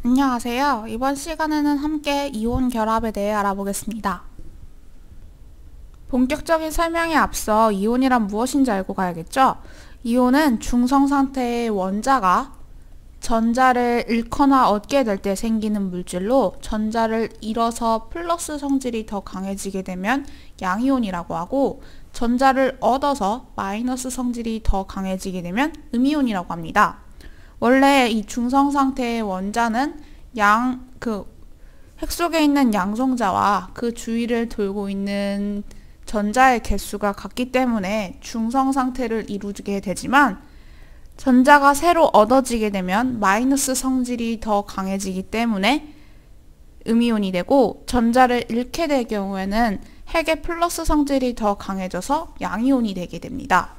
안녕하세요. 이번 시간에는 함께 이온 결합에 대해 알아보겠습니다. 본격적인 설명에 앞서 이온이란 무엇인지 알고 가야겠죠? 이온은 중성 상태의 원자가 전자를 잃거나 얻게 될 때 생기는 물질로, 전자를 잃어서 플러스 성질이 더 강해지게 되면 양이온이라고 하고, 전자를 얻어서 마이너스 성질이 더 강해지게 되면 음이온이라고 합니다. 원래 이 중성 상태의 원자는 핵 속에 있는 양성자와 그 주위를 돌고 있는 전자의 개수가 같기 때문에 중성 상태를 이루게 되지만, 전자가 새로 얻어지게 되면 마이너스 성질이 더 강해지기 때문에 음이온이 되고, 전자를 잃게 될 경우에는 핵의 플러스 성질이 더 강해져서 양이온이 되게 됩니다.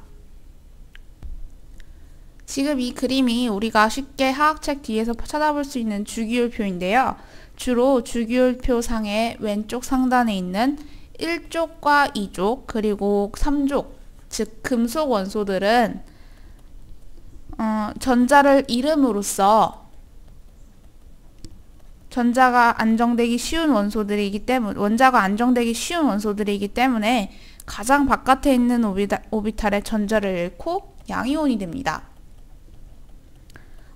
지금 이 그림이 우리가 쉽게 화학책 뒤에서 찾아볼 수 있는 주기율표인데요. 주로 주기율표 상의 왼쪽 상단에 있는 1족과 2족 그리고 3족, 즉 금속 원소들은 전자를 잃음으로써 원자가 안정되기 쉬운 원소들이기 때문에 가장 바깥에 있는 오비탈의 전자를 잃고 양이온이 됩니다.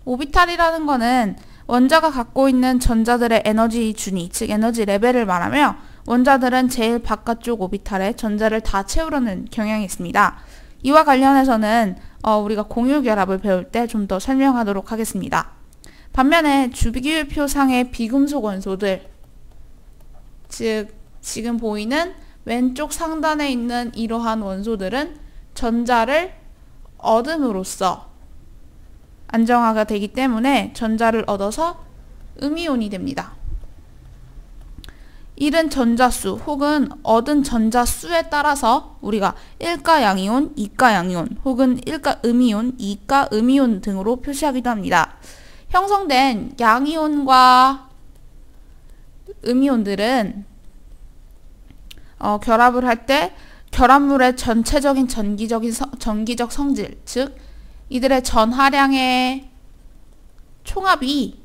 오비탈이라는 거는 원자가 갖고 있는 전자들의 에너지 준위, 즉 에너지 레벨을 말하며, 원자들은 제일 바깥쪽 오비탈에 전자를 다 채우려는 경향이 있습니다. 이와 관련해서는 우리가 공유결합을 배울 때 좀 더 설명하도록 하겠습니다. 반면에 주기율표상의 비금속 원소들, 즉 지금 보이는 왼쪽 상단에 있는 이러한 원소들은 전자를 얻음으로써 안정화가 되기 때문에 전자를 얻어서 음이온이 됩니다. 잃은 전자수 혹은 얻은 전자수에 따라서 우리가 1가 양이온, 2가 양이온 혹은 1가 음이온, 2가 음이온 등으로 표시하기도 합니다. 형성된 양이온과 음이온들은 결합을 할 때 결합물의 전체적인 전기적 성질, 즉 이들의 전하량의 총합이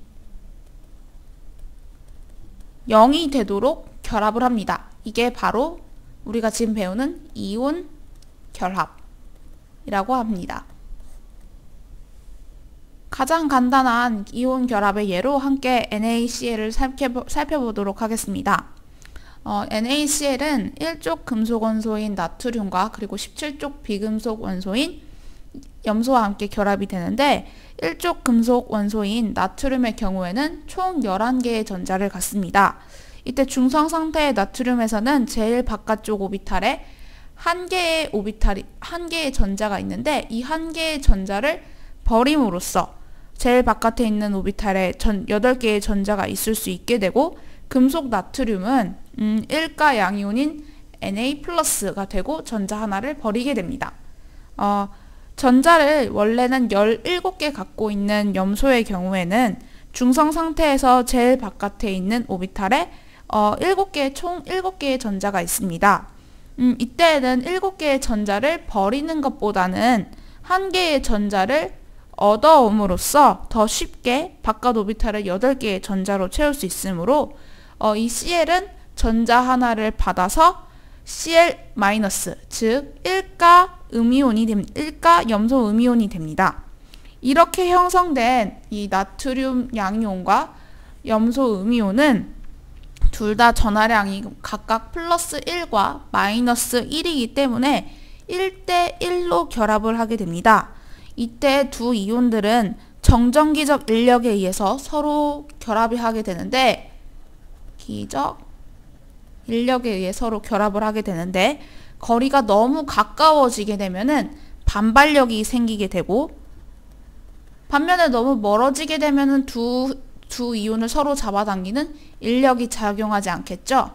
0이 되도록 결합을 합니다. 이게 바로 우리가 지금 배우는 이온 결합이라고 합니다. 가장 간단한 이온 결합의 예로 함께 NaCl을 살펴보도록 하겠습니다. NaCl은 1족 금속 원소인 나트륨과 그리고 17족 비금속 원소인 염소와 함께 결합이 되는데, 1족 금속 원소인 나트륨의 경우에는 총 11개의 전자를 갖습니다. 이때 중성 상태의 나트륨에서는 제일 바깥쪽 오비탈에 한 개의 전자가 있는데, 이 한 개의 전자를 버림으로써 제일 바깥에 있는 오비탈에 8개의 전자가 있을 수 있게 되고, 금속 나트륨은 1가 양이온인 Na+가 되고 전자 하나를 버리게 됩니다. 전자를 원래는 17개 갖고 있는 염소의 경우에는 중성 상태에서 제일 바깥에 있는 오비탈에 총 7개의 전자가 있습니다. 이때에는 7개의 전자를 버리는 것보다는 한 개의 전자를 얻어옴으로써 더 쉽게 바깥 오비탈을 8개의 전자로 채울 수 있으므로 이 Cl은 전자 하나를 받아서 Cl-, 즉 1가 염소 음이온이 됩니다. 이렇게 형성된 이 나트륨 양이온과 염소 음이온은 둘 다 전하량이 각각 플러스 1과 마이너스 1이기 때문에 1대1로 결합을 하게 됩니다. 이때 두 이온들은 정전기적 인력에 의해서 서로 결합을 하게 되는데, 거리가 너무 가까워지게 되면은 반발력이 생기게 되고, 반면에 너무 멀어지게 되면은 두 이온을 서로 잡아당기는 인력이 작용하지 않겠죠.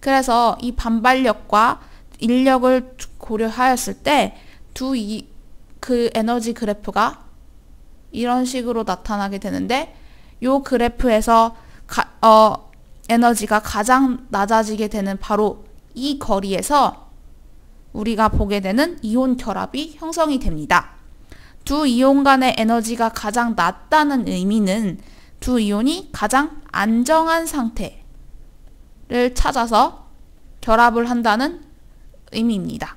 그래서 이 반발력과 인력을 고려하였을 때 그 에너지 그래프가 이런 식으로 나타나게 되는데, 이 그래프에서 에너지가 가장 낮아지게 되는 바로 이 거리에서 우리가 보게 되는 이온 결합이 형성이 됩니다. 두 이온 간의 에너지가 가장 낮다는 의미는 두 이온이 가장 안정한 상태를 찾아서 결합을 한다는 의미입니다.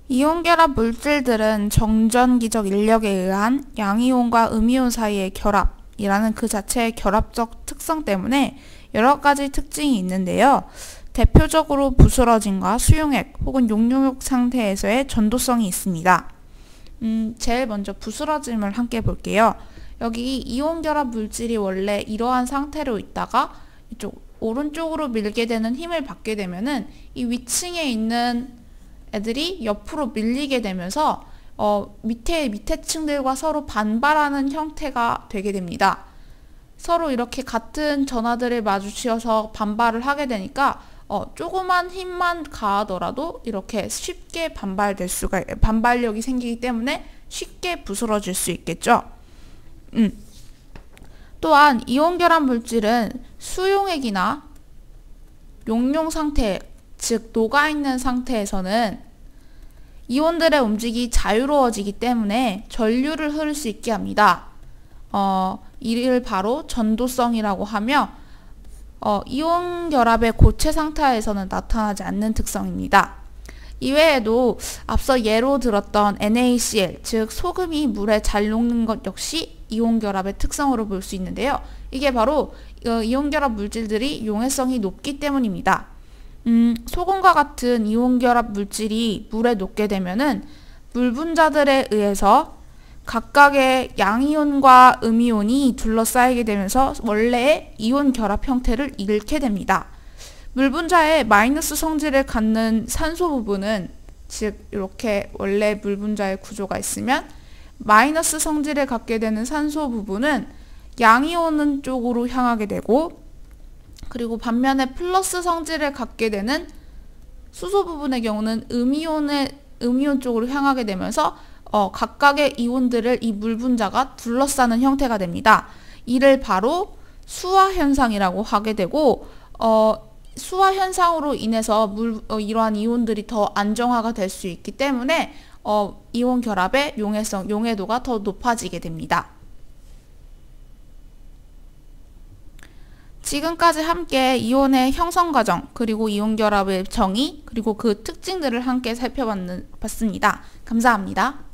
이온 결합 물질들은 정전기적 인력에 의한 양이온과 음이온 사이의 결합이라는 그 자체의 결합적 특성 때문에 여러 가지 특징이 있는데요. 대표적으로 부스러짐과 수용액 혹은 용융욕 상태에서의 전도성이 있습니다. 제일 먼저 부스러짐을 함께 볼게요. 여기 이온 결합 물질이 원래 이러한 상태로 있다가 이쪽 오른쪽으로 밀게 되는 힘을 받게 되면은 이 위층에 있는 애들이 옆으로 밀리게 되면서 밑에 층들과 서로 반발하는 형태가 되게 됩니다. 서로 이렇게 같은 전하들을 마주치어서 반발을 하게 되니까 조그만 힘만 가하더라도 이렇게 쉽게 반발력이 생기기 때문에 쉽게 부스러질 수 있겠죠. 또한 이온 결합 물질은 수용액이나 용융 상태, 즉 녹아있는 상태에서는 이온들의 움직임이 자유로워지기 때문에 전류를 흐를 수 있게 합니다. 이를 바로 전도성이라고 하며 이온 결합의 고체 상태에서는 나타나지 않는 특성입니다. 이외에도 앞서 예로 들었던 NaCl, 즉 소금이 물에 잘 녹는 것 역시 이온 결합의 특성으로 볼 수 있는데요. 이게 바로 이온 결합 물질들이 용해성이 높기 때문입니다. 소금과 같은 이온 결합 물질이 물에 녹게 되면은 물 분자들에 의해서 각각의 양이온과 음이온이 둘러싸이게 되면서 원래의 이온 결합 형태를 잃게 됩니다. 물 분자에 마이너스 성질을 갖는 산소 부분은, 즉 이렇게 원래 물 분자의 구조가 있으면 마이너스 성질을 갖게 되는 산소 부분은 양이온 쪽으로 향하게 되고, 그리고 반면에 플러스 성질을 갖게 되는 수소 부분의 경우는 음이온 쪽으로 향하게 되면서 각각의 이온들을 이 물 분자가 둘러싸는 형태가 됩니다. 이를 바로 수화 현상이라고 하게 되고, 수화 현상으로 인해서 이러한 이온들이 더 안정화가 될 수 있기 때문에 이온 결합의 용해도가 더 높아지게 됩니다. 지금까지 함께 이온의 형성 과정, 그리고 이온 결합의 정의, 그리고 그 특징들을 함께 살펴봤습니다. 감사합니다.